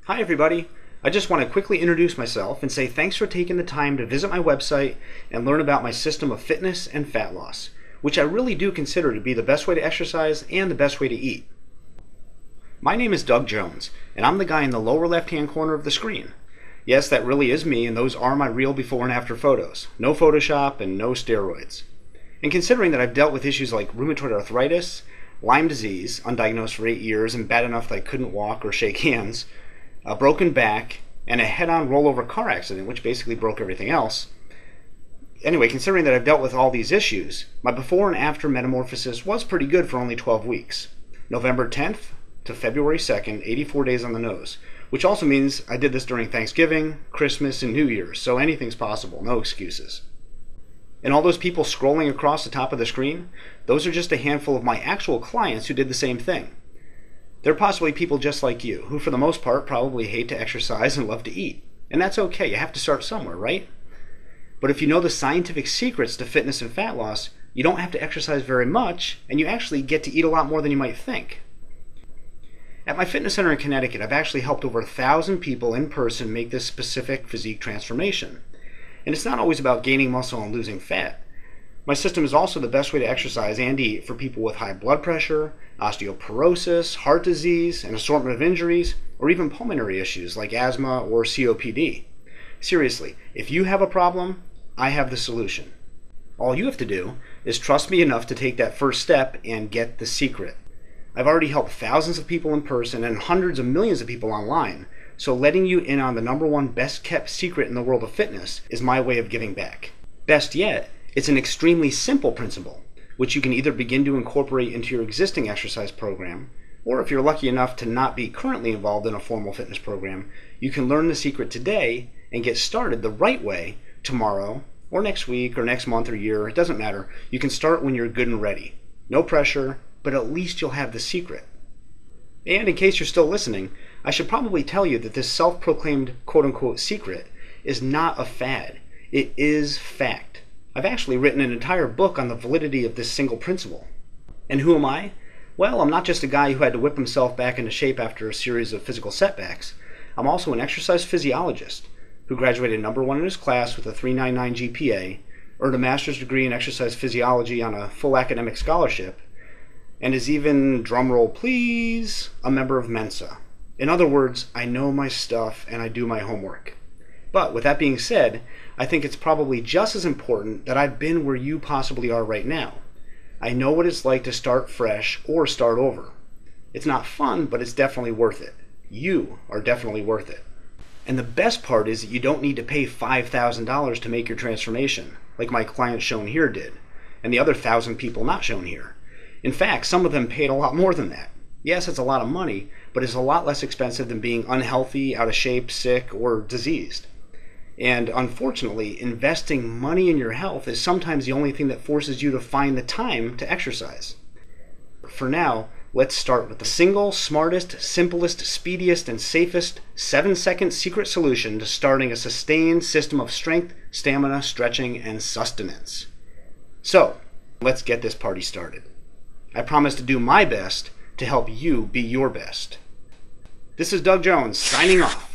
Hi everybody! I just want to quickly introduce myself and say thanks for taking the time to visit my website and learn about my system of fitness and fat loss, which I really do consider to be the best way to exercise and the best way to eat. My name is Doug Jones, and I'm the guy in the lower left-hand corner of the screen. Yes, that really is me, and those are my real before and after photos. No Photoshop and no steroids. And considering that I've dealt with issues like rheumatoid arthritis, Lyme disease, undiagnosed for 8 years and bad enough that I couldn't walk or shake hands, a broken back, and a head-on rollover car accident, which basically broke everything else. Anyway, considering that I've dealt with all these issues, my before and after metamorphosis was pretty good for only 12 weeks. November 10th to February 2nd, 84 days on the nose, which also means I did this during Thanksgiving, Christmas, and New Year's, so anything's possible, no excuses. And all those people scrolling across the top of the screen, those are just a handful of my actual clients who did the same thing. They're possibly people just like you, who for the most part probably hate to exercise and love to eat. And that's okay, you have to start somewhere, right? But if you know the scientific secrets to fitness and fat loss, you don't have to exercise very much, and you actually get to eat a lot more than you might think. At my fitness center in Connecticut, I've actually helped over 1,000 people in person make this specific physique transformation. And it's not always about gaining muscle and losing fat. My system is also the best way to exercise and eat for people with high blood pressure, osteoporosis, heart disease, an assortment of injuries, or even pulmonary issues like asthma or COPD. Seriously, if you have a problem, I have the solution. All you have to do is trust me enough to take that first step and get the secret. I've already helped thousands of people in person and hundreds of millions of people online, so letting you in on the #1 best kept secret in the world of fitness is my way of giving back. Best yet, it's an extremely simple principle, which you can either begin to incorporate into your existing exercise program, or if you're lucky enough to not be currently involved in a formal fitness program, you can learn the secret today and get started the right way tomorrow, or next week, or next month or year. It doesn't matter. You can start when you're good and ready. No pressure, but at least you'll have the secret. And in case you're still listening, I should probably tell you that this self-proclaimed quote-unquote secret is not a fad. It is fact. I've actually written an entire book on the validity of this single principle. And who am I? Well, I'm not just a guy who had to whip himself back into shape after a series of physical setbacks. I'm also an exercise physiologist who graduated #1 in his class with a 3.99 GPA, earned a master's degree in exercise physiology on a full academic scholarship, and is even, drumroll please, a member of Mensa. In other words, I know my stuff and I do my homework. But with that being said, I think it's probably just as important that I've been where you possibly are right now. I know what it's like to start fresh or start over. It's not fun, but it's definitely worth it. You are definitely worth it. And the best part is that you don't need to pay $5,000 to make your transformation, like my client shown here did, and the other 1,000 people not shown here. In fact, some of them paid a lot more than that. Yes, it's a lot of money, but it's a lot less expensive than being unhealthy, out of shape, sick, or diseased. And unfortunately, investing money in your health is sometimes the only thing that forces you to find the time to exercise. For now, let's start with the single, smartest, simplest, speediest, and safest 7-second secret solution to starting a sustained system of strength, stamina, stretching, and sustenance. So, let's get this party started. I promise to do my best to help you be your best. This is Doug Jones, signing off.